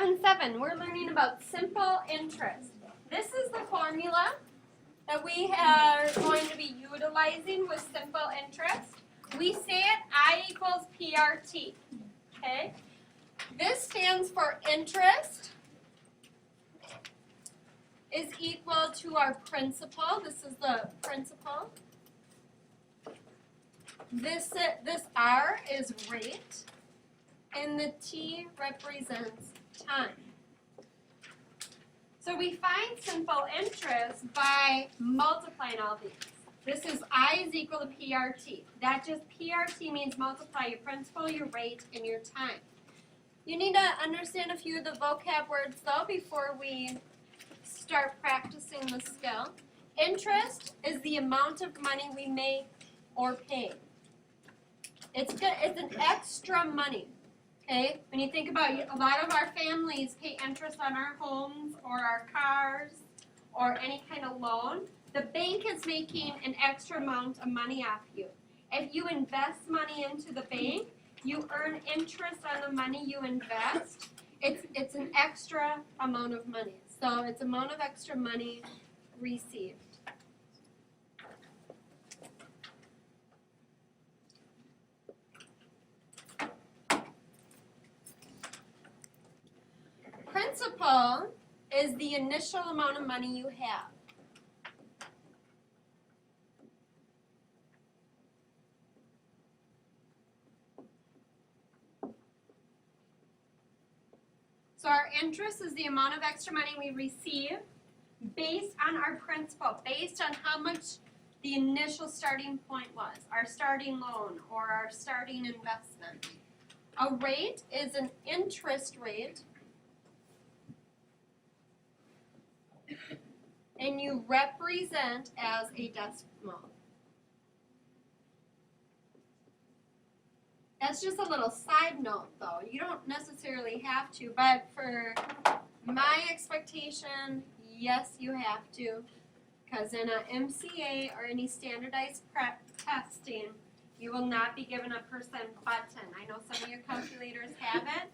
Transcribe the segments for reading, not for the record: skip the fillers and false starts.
7-7, we're learning about simple interest. This is the formula that we are going to be utilizing with simple interest. We say it I equals PRT, okay? This stands for interest is equal to our principal. This is the principal. This R is rate, and the T represents time. So we find simple interest by multiplying all these. This is I is equal to PRT. That just PRT means multiply your principal, your rate, and your time. You need to understand a few of the vocab words though before we start practicing the skill. Interest is the amount of money we make or pay. It's an extra money. Okay, when you think about it, a lot of our families pay interest on our homes or our cars or any kind of loan. The bank is making an extra amount of money off you. If you invest money into the bank, you earn interest on the money you invest. It's an extra amount of money. So it's amount of extra money received. Principal is the initial amount of money you have. So our interest is the amount of extra money we receive based on our principal, based on how much the initial starting point was, our starting loan or our starting investment. A rate is an interest rate, and you represent as a decimal. That's just a little side note though. You don't necessarily have to, but for my expectation, yes, you have to. Because in an MCA or any standardized prep testing, you will not be given a percent button. I know some of your calculators have it.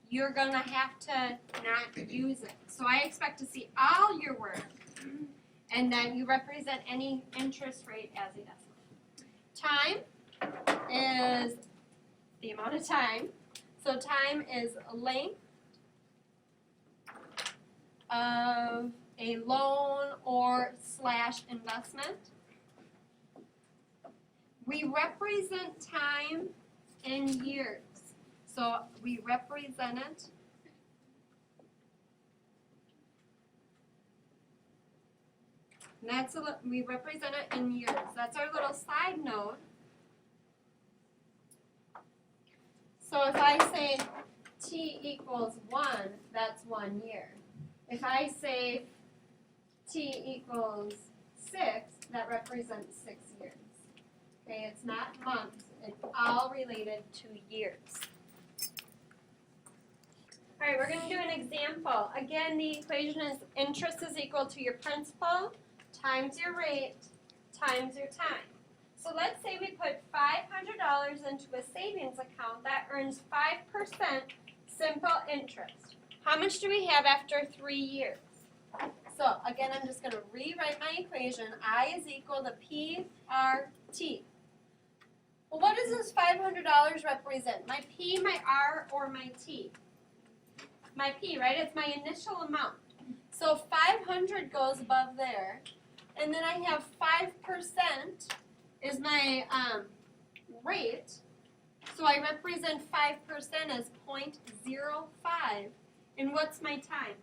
You're going to have to not use it. So I expect to see all your work, and then you represent any interest rate as a decimal. Time is the amount of time. So time is length of a loan or / investment. We represent time in years. So we represent it we represent it in years. That's our little side note. So if I say T equals 1, that's 1 year. If I say T equals 6, that represents 6 years. Okay, it's not months, it's all related to years. All right, we're going to do an example. Again, the equation is interest is equal to your principal times your rate times your time. So let's say we put $500 into a savings account that earns 5% simple interest. How much do we have after 3 years? So again, I'm just going to rewrite my equation. I is equal to PRT. Well, what does this $500 represent? My P, my R, or my T? My P, right? It's my initial amount. So 500 goes above there. And then I have 5% is my rate. So I represent 5% as 0.05. And what's my time?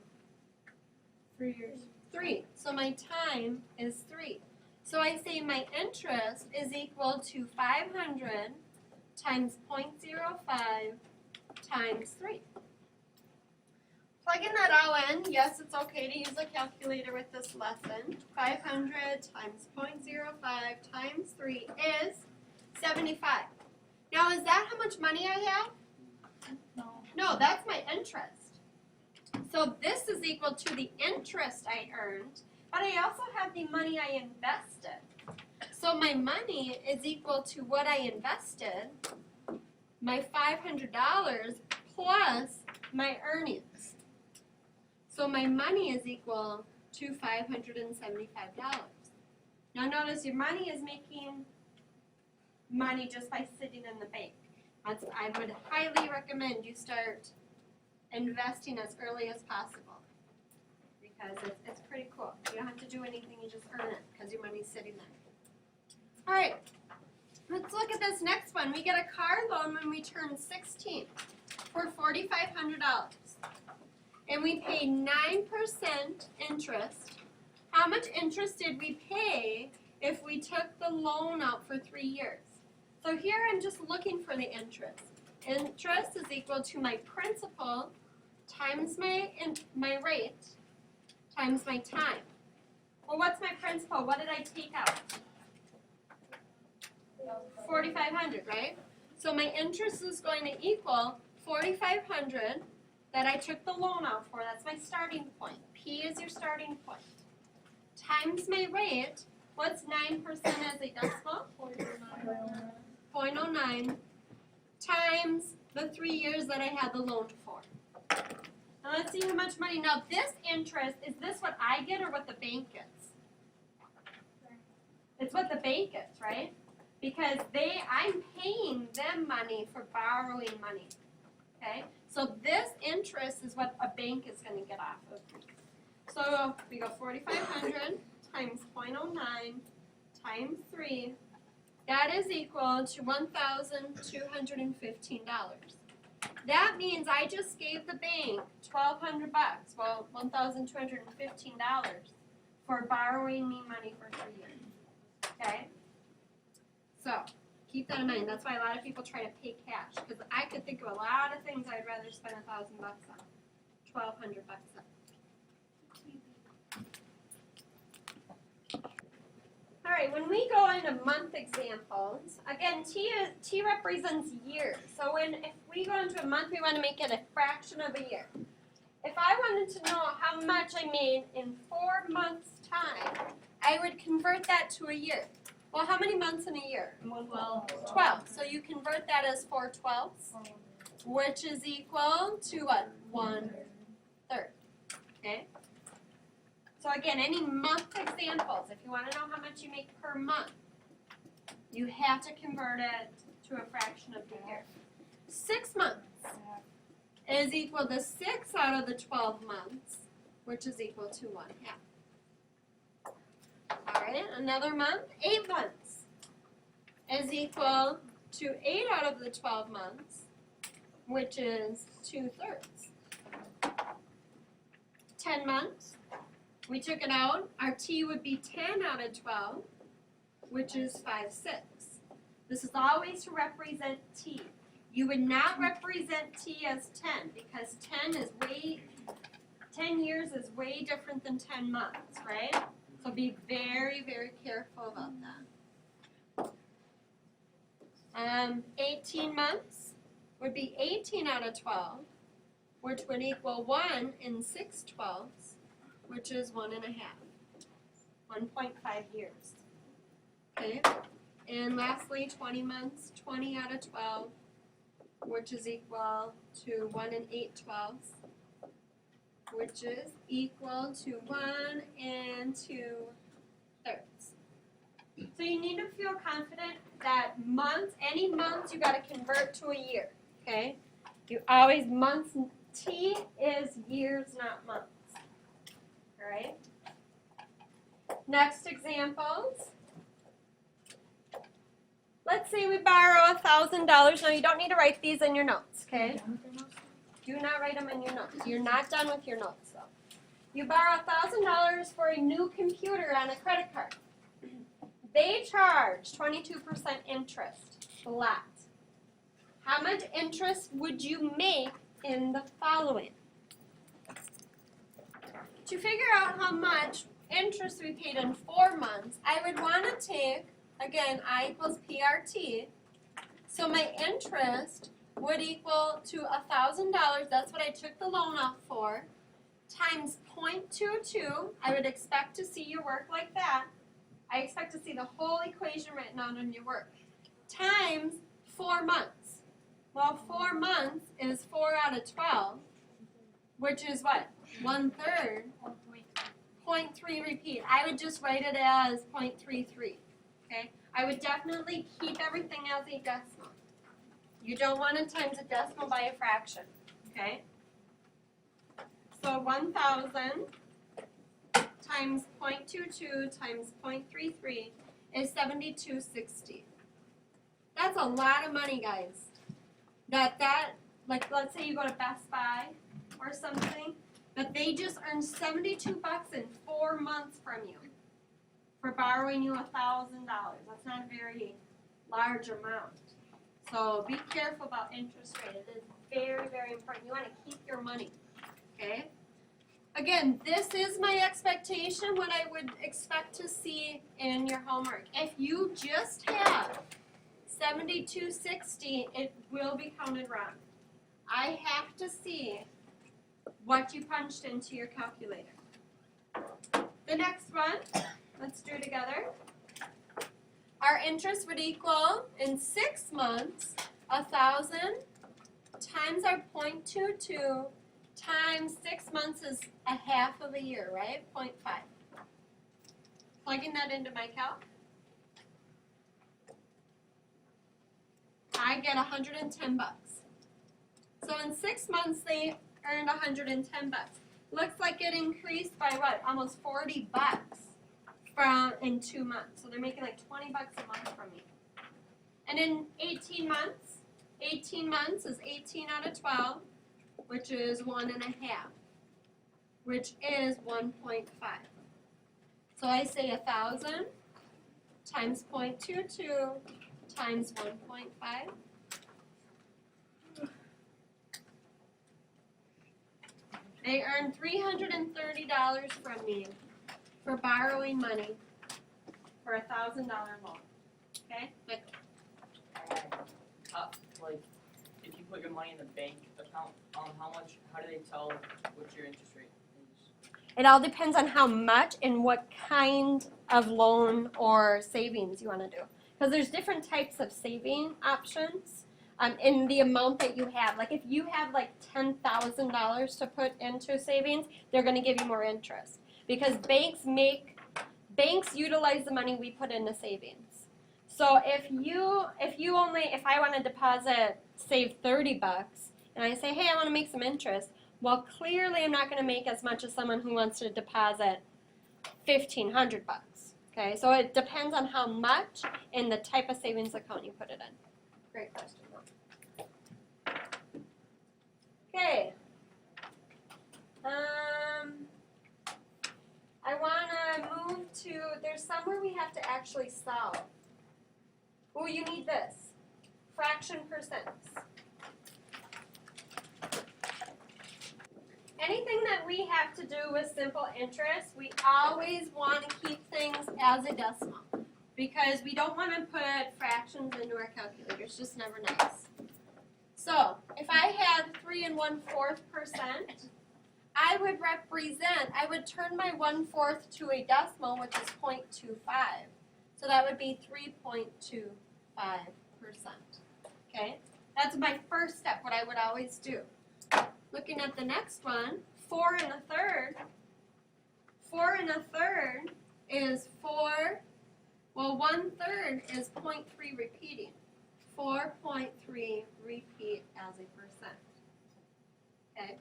3 years. 3. So my time is 3. So I say my interest is equal to 500 times 0.05 times 3. Plugging that all in, yes, it's okay to use a calculator with this lesson. 500 times 0.05 times 3 is 75. Now, is that how much money I have? No. No, that's my interest. So this is equal to the interest I earned, but I also have the money I invested. So my money is equal to what I invested, my $500 plus my earnings. So my money is equal to $575. Now notice your money is making money just by sitting in the bank. I would highly recommend you start investing as early as possible because it's pretty cool. You don't have to do anything, you just earn it because your money's sitting there. All right, let's look at this next one. We get a car loan when we turn 16 for $4,500. And we pay 9% interest. How much interest did we pay if we took the loan out for 3 years? So here I'm just looking for the interest. Interest is equal to my principal times my rate times my time. Well, what's my principal? What did I take out? $4,500, right? So my interest is going to equal $4,500 that I took the loan out for. That's my starting point. P is your starting point. Times my rate. What's 9% as a decimal? 0.09 times the 3 years that I had the loan for. Now let's see how much money. Now this interest, is this what I get or what the bank gets? It's what the bank gets, right? Because I'm paying them money for borrowing money. Okay? So this interest is what a bank is going to get off of me. So we go 4,500 times 0.09 times 3. That is equal to $1,215. That means I just gave the bank $1,200. Well, $1,215 for borrowing me money for 3 years. Okay? So keep that in mind. That's why a lot of people try to pay cash. Because I could think of a lot of things I'd rather spend $1,000 on. $1,200 on. All right, when we go into month examples, again, T represents years. So if we go into a month, we want to make it a fraction of a year. If I wanted to know how much I made in 4 months' time, I would convert that to a year. Well, how many months in a year? 12. So you convert that as 4 twelfths, which is equal to what? 1/3. Okay? So again, any month examples, if you want to know how much you make per month, you have to convert it to a fraction of the year. 6 months is equal to 6 out of the 12 months, which is equal to 1/2. All right, another month, 8 months is equal to 8 out of the 12 months, which is 2/3. 10 months, we took it out. Our T would be 10 out of 12, which is 5/6. This is always to represent T. You would not represent T as 10 because 10 years is way different than 10 months, right? So be very, very careful about that. 18 months would be 18 out of 12, which would equal 1 and 6/12, which is 1.5. 1.5 years. Okay? And lastly, 20 months, 20 out of 12, which is equal to 1 and 8/12, which is equal to 1 and 2/3. So you need to feel confident that any months you got to convert to a year. Okay? You always months. T is years, not months. All right. Next examples. Let's say we borrow $1,000. Now you don't need to write these in your notes. Okay? Do not write them in your notes. You're not done with your notes, though. You borrow $1,000 for a new computer on a credit card. They charge 22% interest flat. How much interest would you make in the following? To figure out how much interest we paid in 4 months, I would want to take, again, I equals PRT. So my interest would equal to $1,000, that's what I took the loan out for, times 0.22. I would expect to see your work like that. I expect to see the whole equation written out on your work. Times 4 months. Well, 4 months is 4 out of 12, which is what? 1/3, 1.3. 0.3 repeat. I would just write it as 0.33. Okay? I would definitely keep everything as a decimal. You don't want to times a decimal by a fraction. Okay? So 1,000 times 0.22 times 0.33 is 72.60. That's a lot of money, guys. Like let's say you go to Best Buy or something, but they just earned $72 in 4 months from you for borrowing you $1,000. That's not a very large amount. So be careful about interest rate. It is very, very important. You want to keep your money. Okay? Again, this is my expectation, what I would expect to see in your homework. If you just have 72.60, it will be counted wrong. I have to see what you punched into your calculator. The next one, let's do together. Our interest would equal, in 6 months, 1,000 times our 0.22 times 6 months is a half of a year, right? 0.5. Plugging that into my calc. I get 110 bucks. So in 6 months they earned 110 bucks. Looks like it increased by what? Almost 40 bucks in 2 months. So they're making like 20 bucks a month from me. And in 18 months is 18 out of 12, which is 1.5, which is 1.5. So I say 1,000 times 0.22 times 1.5. They earned $330 from me for borrowing money for a $1,000 loan. Okay? But Like, if you put your money in the bank account, how do they tell what your interest rate is? it all depends on how much and what kind of loan or savings you want to do. Because there's different types of saving options in the amount that you have. Like if you have like $10,000 to put into savings, they're going to give you more interest. Because banks utilize the money we put into savings. So if I want to deposit, save 30 bucks, and I say, hey, I want to make some interest, well, clearly I'm not going to make as much as someone who wants to deposit 1,500 bucks. Okay, so it depends on how much and the type of savings account you put it in. Great question. Okay. I want to move to, there's somewhere we have to actually solve. Oh, you need this. Fraction percents. Anything that we have to do with simple interest, we always want to keep things as a decimal because we don't want to put fractions into our calculator. It's just never nice. So, if I had 3 1/4%, I would turn my 1/4 to a decimal, which is 0.25. So that would be 3.25%. Okay? That's my first step, what I would always do. Looking at the next one, 4 1/3. 4 1/3 is 4, well, 1/3 is 0.3 repeating. 4.3 repeat as a percent. Okay?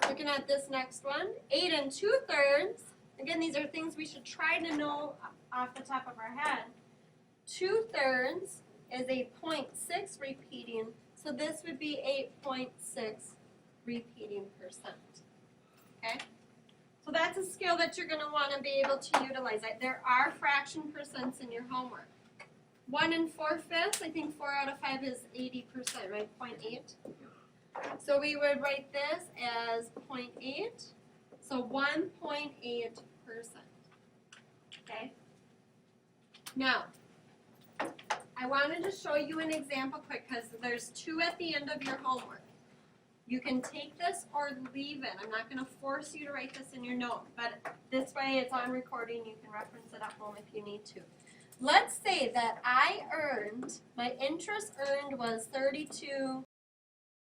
Looking at this next one, 8 2/3. Again, these are things we should try to know off the top of our head. 2/3 is a 0.6 repeating, so this would be 8.6 repeating percent. Okay? So that's a skill that you're going to want to be able to utilize. There are fraction percents in your homework. 1 4/5, I think 4 out of 5 is 80%, right? 0.8. So we would write this as 0.8, so 1.8%. Okay? Now, I wanted to show you an example quick because there's 2 at the end of your homework. You can take this or leave it. I'm not going to force you to write this in your note, but this way it's on recording. You can reference it at home if you need to. Let's say that my interest earned was 32